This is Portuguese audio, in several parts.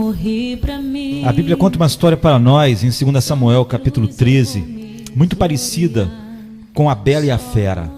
morri pra mim. A Bíblia conta uma história para nós em 2 Samuel capítulo 13, muito parecida com A Bela e a Fera,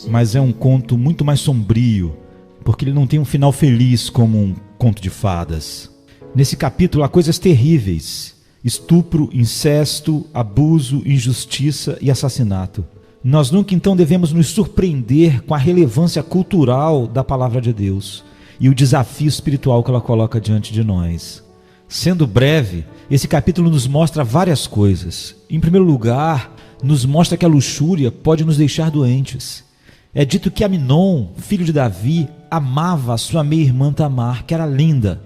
mas é um conto muito mais sombrio, porque ele não tem um final feliz como um conto de fadas. Nesse capítulo há coisas terríveis: estupro, incesto, abuso, injustiça e assassinato. Nós nunca então devemos nos surpreender com a relevância cultural da palavra de Deus e o desafio espiritual que ela coloca diante de nós. Sendo breve, esse capítulo nos mostra várias coisas. Em primeiro lugar, nos mostra que a luxúria pode nos deixar doentes. É dito que Amnon, filho de Davi, amava a sua meia-irmã Tamar, que era linda.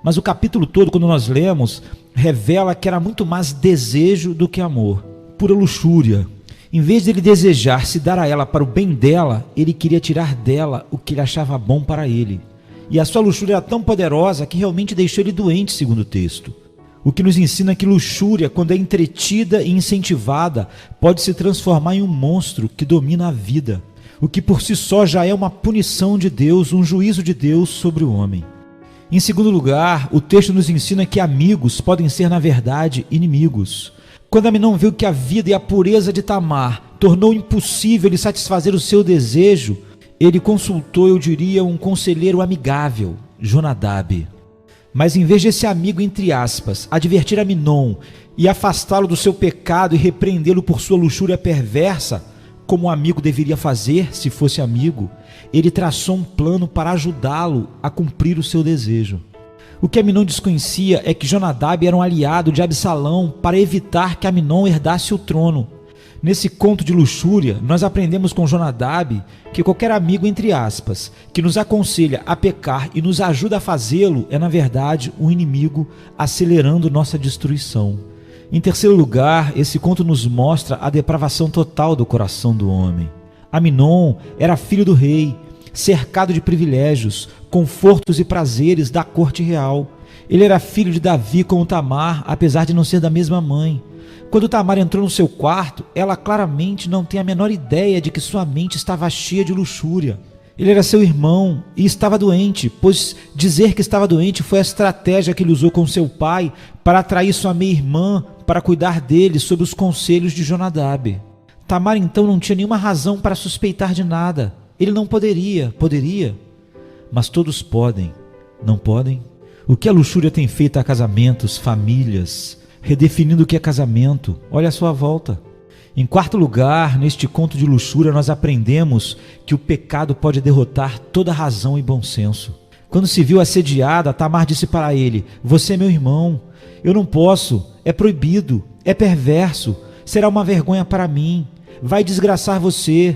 Mas o capítulo todo, quando nós lemos, revela que era muito mais desejo do que amor, pura luxúria. Em vez de ele desejar se dar a ela para o bem dela, ele queria tirar dela o que ele achava bom para ele. E a sua luxúria era tão poderosa que realmente deixou ele doente, segundo o texto. O que nos ensina que luxúria, quando é entretida e incentivada, pode se transformar em um monstro que domina a vida, o que por si só já é uma punição de Deus, um juízo de Deus sobre o homem. Em segundo lugar, o texto nos ensina que amigos podem ser, na verdade, inimigos. Quando Amnon viu que a vida e a pureza de Tamar tornou impossível ele satisfazer o seu desejo, ele consultou, eu diria, um conselheiro amigável, Jonadab. Mas em vez desse amigo, entre aspas, advertir Amnon e afastá-lo do seu pecado e repreendê-lo por sua luxúria perversa, como um amigo deveria fazer se fosse amigo, ele traçou um plano para ajudá-lo a cumprir o seu desejo. O que Amnon desconhecia é que Jonadab era um aliado de Absalão para evitar que Amnon herdasse o trono. Nesse conto de luxúria, nós aprendemos com Jonadab que qualquer amigo, entre aspas, que nos aconselha a pecar e nos ajuda a fazê-lo é, na verdade, um inimigo acelerando nossa destruição. Em terceiro lugar, esse conto nos mostra a depravação total do coração do homem. Amnon era filho do rei, cercado de privilégios, confortos e prazeres da corte real. Ele era filho de Davi como Tamar, apesar de não ser da mesma mãe. Quando Tamar entrou no seu quarto, ela claramente não tem a menor ideia de que sua mente estava cheia de luxúria. Ele era seu irmão e estava doente, pois dizer que estava doente foi a estratégia que ele usou com seu pai para atrair sua meia-irmã para cuidar dele sob os conselhos de Jonadab. Tamar então não tinha nenhuma razão para suspeitar de nada. Ele não poderia, mas todos podem, não podem? O que a luxúria tem feito a casamentos, famílias, redefinindo o que é casamento? Olha a sua volta. Em quarto lugar, neste conto de luxúria, nós aprendemos que o pecado pode derrotar toda razão e bom senso. Quando se viu assediada, Tamar disse para ele: "Você é meu irmão, eu não posso, é proibido, é perverso, será uma vergonha para mim, vai desgraçar você.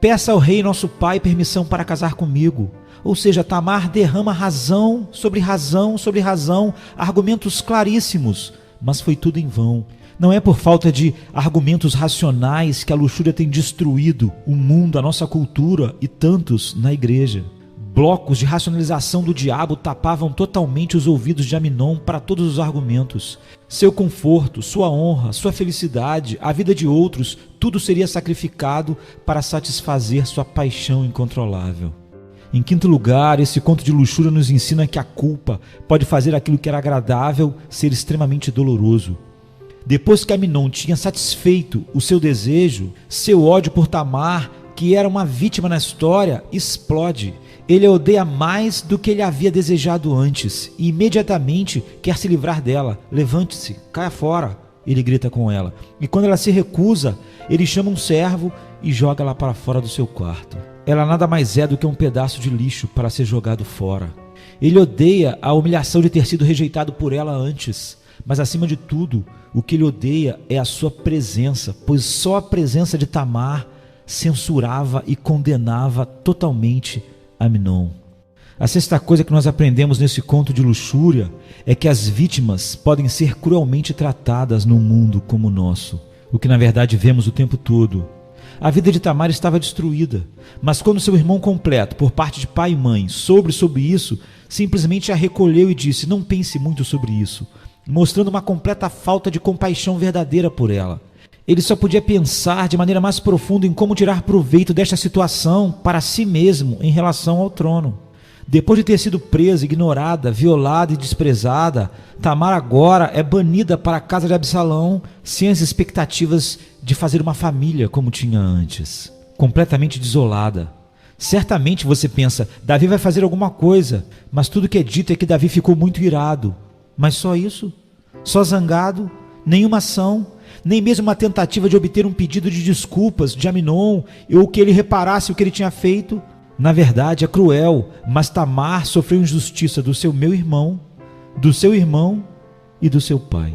Peça ao rei nosso pai permissão para casar comigo." Ou seja, Tamar derrama razão sobre razão sobre razão, argumentos claríssimos, mas foi tudo em vão. Não é por falta de argumentos racionais que a luxúria tem destruído o mundo, a nossa cultura e tantos na igreja. Blocos de racionalização do diabo tapavam totalmente os ouvidos de Amnon para todos os argumentos. Seu conforto, sua honra, sua felicidade, a vida de outros, tudo seria sacrificado para satisfazer sua paixão incontrolável. Em quinto lugar, esse conto de luxúria nos ensina que a culpa pode fazer aquilo que era agradável ser extremamente doloroso. Depois que Amnon tinha satisfeito o seu desejo, seu ódio por Tamar, que era uma vítima na história, explode. Ele a odeia mais do que ele havia desejado antes e imediatamente quer se livrar dela. "Levante-se, caia fora", ele grita com ela. E quando ela se recusa, ele chama um servo e joga ela para fora do seu quarto. Ela nada mais é do que um pedaço de lixo para ser jogado fora. Ele odeia a humilhação de ter sido rejeitado por ela antes, mas acima de tudo, o que ele odeia é a sua presença, pois só a presença de Tamar censurava e condenava totalmente Amnon. A sexta coisa que nós aprendemos nesse conto de luxúria é que as vítimas podem ser cruelmente tratadas num mundo como o nosso, o que na verdade vemos o tempo todo. A vida de Tamar estava destruída, mas quando seu irmão completo, por parte de pai e mãe, soube sobre isso, simplesmente a recolheu e disse: "Não pense muito sobre isso", mostrando uma completa falta de compaixão verdadeira por ela. Ele só podia pensar de maneira mais profunda em como tirar proveito desta situação para si mesmo em relação ao trono. Depois de ter sido presa, ignorada, violada e desprezada, Tamar agora é banida para a casa de Absalão, sem as expectativas de fazer uma família como tinha antes. Completamente desolada. Certamente você pensa, Davi vai fazer alguma coisa, mas tudo que é dito é que Davi ficou muito irado. Mas só isso? Só zangado? Nenhuma ação? Nem mesmo uma tentativa de obter um pedido de desculpas de Amnon, ou que ele reparasse o que ele tinha feito? Na verdade é cruel, mas Tamar sofreu injustiça do seu irmão e do seu pai.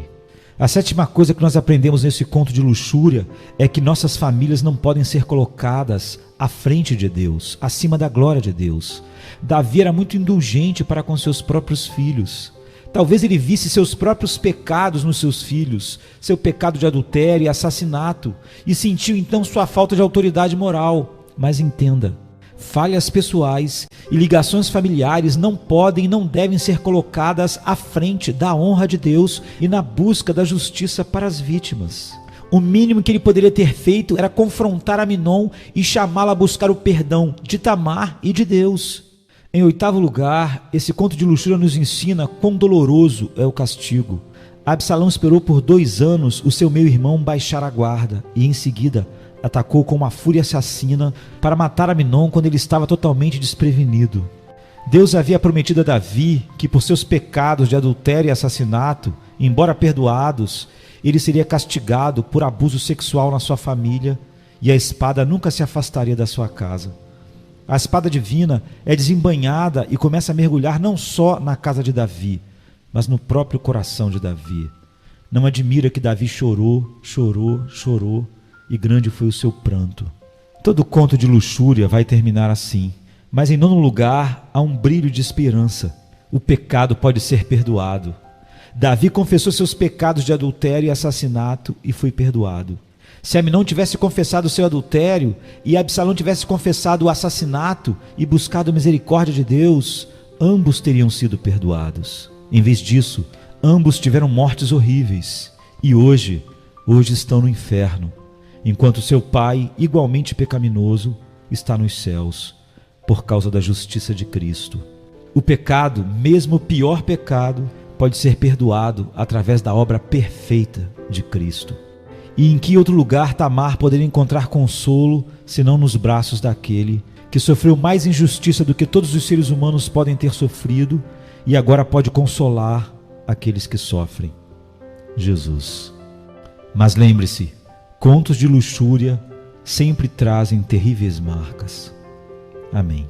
A sétima coisa que nós aprendemos nesse conto de luxúria é que nossas famílias não podem ser colocadas à frente de Deus, acima da glória de Deus. Davi era muito indulgente para com seus próprios filhos. Talvez ele visse seus próprios pecados nos seus filhos, seu pecado de adultério e assassinato, e sentiu então sua falta de autoridade moral. Mas entenda, falhas pessoais e ligações familiares não podem e não devem ser colocadas à frente da honra de Deus e na busca da justiça para as vítimas. O mínimo que ele poderia ter feito era confrontar Amnon e chamá-la a buscar o perdão de Tamar e de Deus. Em oitavo lugar, esse conto de luxúria nos ensina quão doloroso é o castigo. Absalão esperou por 2 anos o seu meio-irmão baixar a guarda e em seguida atacou com uma fúria assassina para matar Amnon quando ele estava totalmente desprevenido. Deus havia prometido a Davi que por seus pecados de adultério e assassinato, embora perdoados, ele seria castigado por abuso sexual na sua família e a espada nunca se afastaria da sua casa. A espada divina é desembainhada e começa a mergulhar não só na casa de Davi, mas no próprio coração de Davi. Não admira que Davi chorou e grande foi o seu pranto. Todo conto de luxúria vai terminar assim, mas em nono lugar há um brilho de esperança. O pecado pode ser perdoado. Davi confessou seus pecados de adultério e assassinato e foi perdoado. Se Amnon tivesse confessado seu adultério e Absalão tivesse confessado o assassinato e buscado a misericórdia de Deus, ambos teriam sido perdoados. Em vez disso, ambos tiveram mortes horríveis e hoje estão no inferno, enquanto seu pai, igualmente pecaminoso, está nos céus, por causa da justiça de Cristo. O pecado, mesmo o pior pecado, pode ser perdoado através da obra perfeita de Cristo. E em que outro lugar Tamar poderia encontrar consolo, senão nos braços daquele que sofreu mais injustiça do que todos os seres humanos podem ter sofrido e agora pode consolar aqueles que sofrem? Jesus. Mas lembre-se, contos de luxúria sempre trazem terríveis marcas. Amém.